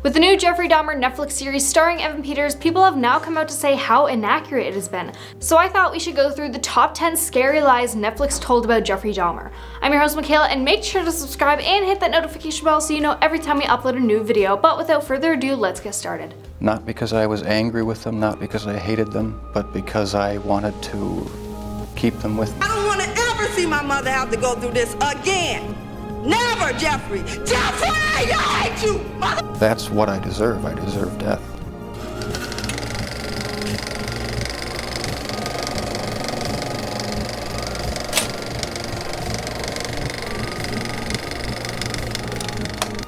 With the new Jeffrey Dahmer Netflix series starring Evan Peters, people have now come out to say how inaccurate it has been. So I thought we should go through the top 10 scary lies Netflix told about Jeffrey Dahmer. I'm your host Makayla, and make sure to subscribe and hit that notification bell so you know every time we upload a new video. But without further ado, let's get started. Not because I was angry with them, not because I hated them, but because I wanted to keep them with me. I don't want to ever see my mother have to go through this again. Never, Jeffrey! Jeffrey, I hate you, mother! That's what I deserve. I deserve death.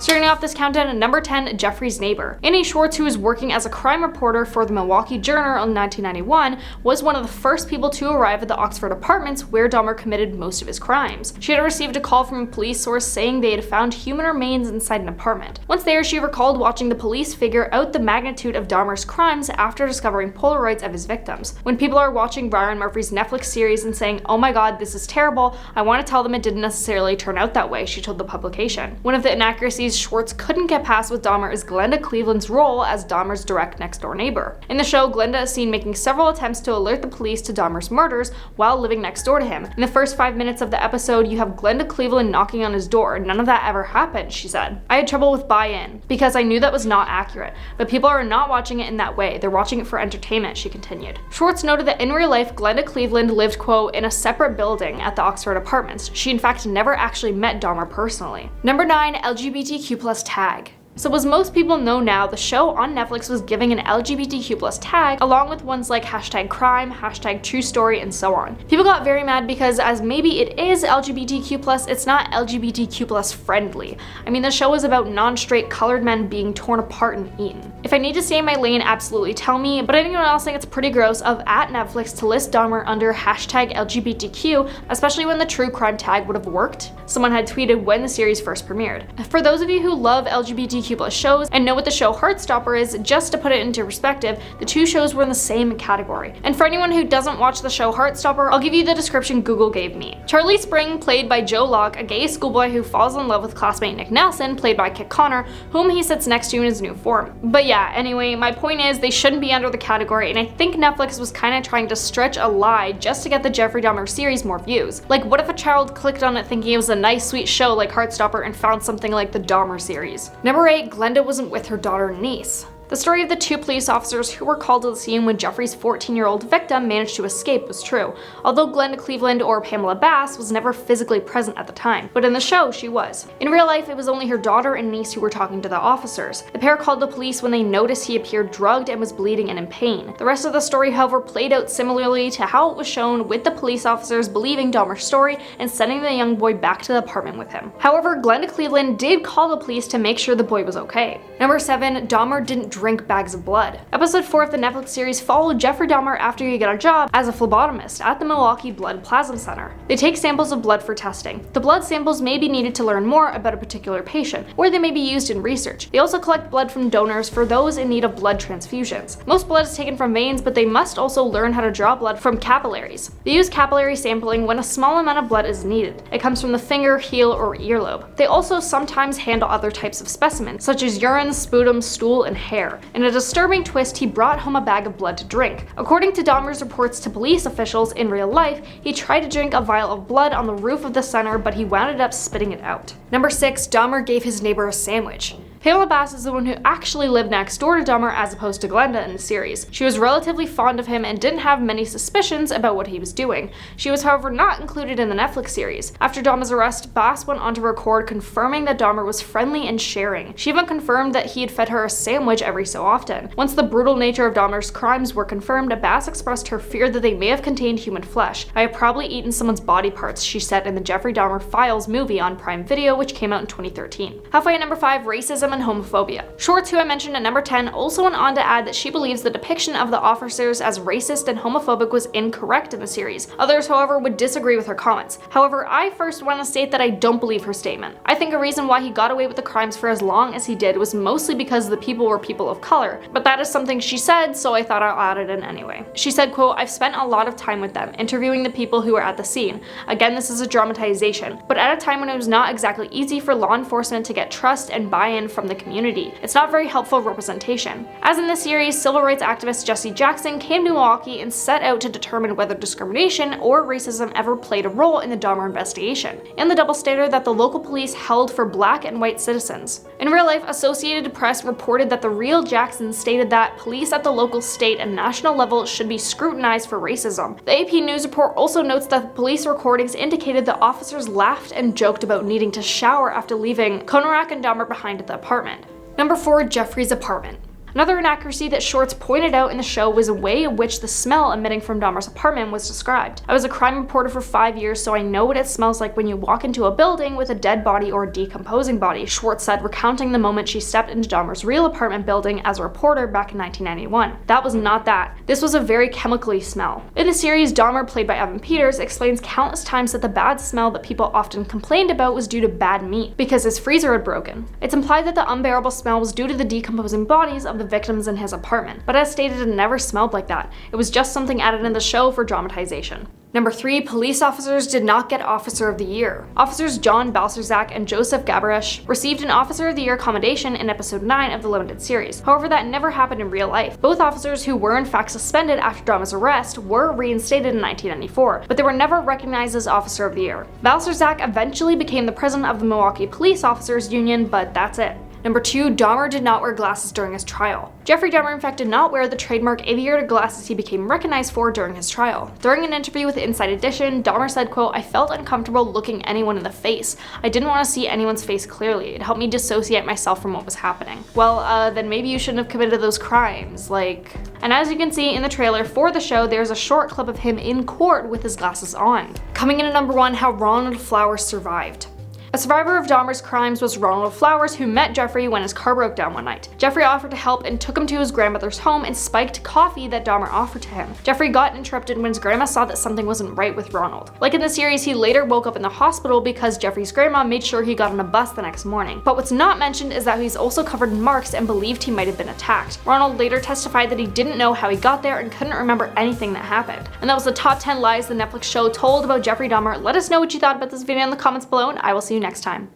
Starting off this countdown at number 10, Jeffrey's neighbor. Annie Schwartz, who was working as a crime reporter for the Milwaukee Journal in 1991, was one of the first people to arrive at the Oxford apartments where Dahmer committed most of his crimes. She had received a call from a police source saying they had found human remains inside an apartment. Once there, she recalled watching the police figure out the magnitude of Dahmer's crimes after discovering Polaroids of his victims. When people are watching Ryan Murphy's Netflix series and saying, "Oh my god, this is terrible," I want to tell them it didn't necessarily turn out that way, she told the publication. One of the inaccuracies Schwartz couldn't get past with Dahmer is Glenda Cleveland's role as Dahmer's direct next-door neighbor. In the show, Glenda is seen making several attempts to alert the police to Dahmer's murders while living next door to him. In the first 5 minutes of the episode, you have Glenda Cleveland knocking on his door. None of that ever happened, she said. I had trouble with buy-in because I knew that was not accurate, but people are not watching it in that way. They're watching it for entertainment, she continued. Schwartz noted that in real life, Glenda Cleveland lived, quote, in a separate building at the Oxford apartments. She in fact never actually met Dahmer personally. Number 9, LGBTQ+ tag. So as most people know now, the show on Netflix was giving an LGBTQ+ tag along with ones like #crime, #truestory, and so on. People got very mad because as maybe it is LGBTQ+, it's not LGBTQ+ friendly. I mean, the show is about non-straight colored men being torn apart and eaten. If I need to stay in my lane, absolutely tell me, but anyone else think it's pretty gross of at Netflix to list Dahmer under #LGBTQ, especially when the true crime tag would have worked? Someone had tweeted when the series first premiered. For those of you who love LGBTQ+ shows and know what the show Heartstopper is, just to put it into perspective, the two shows were in the same category. And for anyone who doesn't watch the show Heartstopper, I'll give you the description Google gave me. Charlie Spring, played by Joe Locke, a gay schoolboy who falls in love with classmate Nick Nelson, played by Kit Connor, whom he sits next to in his new form. But yeah, anyway, my point is they shouldn't be under the category, and I think Netflix was kinda trying to stretch a lie just to get the Jeffrey Dahmer series more views. Like, what if a child clicked on it thinking it was a nice sweet show like Heartstopper and found something like the Dahmer series? Number 8, Glenda wasn't with her daughter and niece. The story of the two police officers who were called to the scene when Jeffrey's 14-year-old victim managed to escape was true, although Glenda Cleveland or Pamela Bass was never physically present at the time, but in the show she was. In real life, it was only her daughter and niece who were talking to the officers. The pair called the police when they noticed he appeared drugged and was bleeding and in pain. The rest of the story, however, played out similarly to how it was shown, with the police officers believing Dahmer's story and sending the young boy back to the apartment with him. However, Glenda Cleveland did call the police to make sure the boy was okay. Number 7, Dahmer didn't drink bags of blood. Episode 4 of the Netflix series followed Jeffrey Dahmer after he got a job as a phlebotomist at the Milwaukee Blood Plasma Center. They take samples of blood for testing. The blood samples may be needed to learn more about a particular patient, or they may be used in research. They also collect blood from donors for those in need of blood transfusions. Most blood is taken from veins, but they must also learn how to draw blood from capillaries. They use capillary sampling when a small amount of blood is needed. It comes from the finger, heel, or earlobe. They also sometimes handle other types of specimens, such as urine, sputum, stool, and hair. In a disturbing twist, he brought home a bag of blood to drink. According to Dahmer's reports to police officials, in real life, he tried to drink a vial of blood on the roof of the center, but he wound up spitting it out. Number 6, Dahmer gave his neighbor a sandwich. Pamela Bass is the one who actually lived next door to Dahmer as opposed to Glenda in the series. She was relatively fond of him and didn't have many suspicions about what he was doing. She was, however, not included in the Netflix series. After Dahmer's arrest, Bass went on to record confirming that Dahmer was friendly and sharing. She even confirmed that he had fed her a sandwich every so often. Once the brutal nature of Dahmer's crimes were confirmed, Bass expressed her fear that they may have contained human flesh. "I have probably eaten someone's body parts," she said in the Jeffrey Dahmer Files movie on Prime Video, which came out in 2013. Halfway at number 5, racism and homophobia. Schwartz, who I mentioned at number 10, also went on to add that she believes the depiction of the officers as racist and homophobic was incorrect in the series. Others, however, would disagree with her comments. However, I first want to state that I don't believe her statement. I think a reason why he got away with the crimes for as long as he did was mostly because the people were people of color, but that is something she said, so I thought I'll add it in anyway. She said, quote, "I've spent a lot of time with them, interviewing the people who were at the scene. Again, this is a dramatization, but at a time when it was not exactly easy for law enforcement to get trust and buy-in from from the community. It's not very helpful representation. As in the series, civil rights activist Jesse Jackson came to Milwaukee and set out to determine whether discrimination or racism ever played a role in the Dahmer investigation, and the double standard that the local police held for black and white citizens. In real life, Associated Press reported that the real Jackson stated that police at the local, state, and national level should be scrutinized for racism. The AP News report also notes that the police recordings indicated the officers laughed and joked about needing to shower after leaving Konarak and Dahmer behind at the apartment. Number 4. Jeffrey's apartment. Another inaccuracy that Shorts pointed out in the show was the way in which the smell emitting from Dahmer's apartment was described. I was a crime reporter for 5 years, so I know what it smells like when you walk into a building with a dead body or a decomposing body, Schwartz said, recounting the moment she stepped into Dahmer's real apartment building as a reporter back in 1991. That was not that. This was a very chemically smell. In the series, Dahmer, played by Evan Peters, explains countless times that the bad smell that people often complained about was due to bad meat, because his freezer had broken. It's implied that the unbearable smell was due to the decomposing bodies of the victims in his apartment, but as stated, it never smelled like that. It was just something added in the show for dramatization. Number 3. Police officers did not get Officer of the Year. Officers John Balcerzak and Joseph Gabaresh received an Officer of the Year commendation in episode 9 of the limited series. However, that never happened in real life. Both officers, who were in fact suspended after Dahmer's arrest, were reinstated in 1994, but they were never recognized as Officer of the Year. Balcerzak eventually became the president of the Milwaukee Police Officers Union, but that's it. Number 2. Dahmer did not wear glasses during his trial. Jeffrey Dahmer in fact did not wear the trademark aviator glasses he became recognized for during his trial. During an interview with Inside Edition, Dahmer said, quote, "I felt uncomfortable looking anyone in the face. I didn't want to see anyone's face clearly. It helped me dissociate myself from what was happening." Well, then maybe you shouldn't have committed those crimes, like... And as you can see in the trailer for the show, there's a short clip of him in court with his glasses on. Coming in at number 1, how Ronald Flowers survived. A survivor of Dahmer's crimes was Ronald Flowers, who met Jeffrey when his car broke down one night. Jeffrey offered to help and took him to his grandmother's home and spiked coffee that Dahmer offered to him. Jeffrey got interrupted when his grandma saw that something wasn't right with Ronald. Like in the series, he later woke up in the hospital because Jeffrey's grandma made sure he got on a bus the next morning. But what's not mentioned is that he's also covered in marks and believed he might have been attacked. Ronald later testified that he didn't know how he got there and couldn't remember anything that happened. And that was the top 10 lies the Netflix show told about Jeffrey Dahmer. Let us know what you thought about this video in the comments below, and I will see you next time.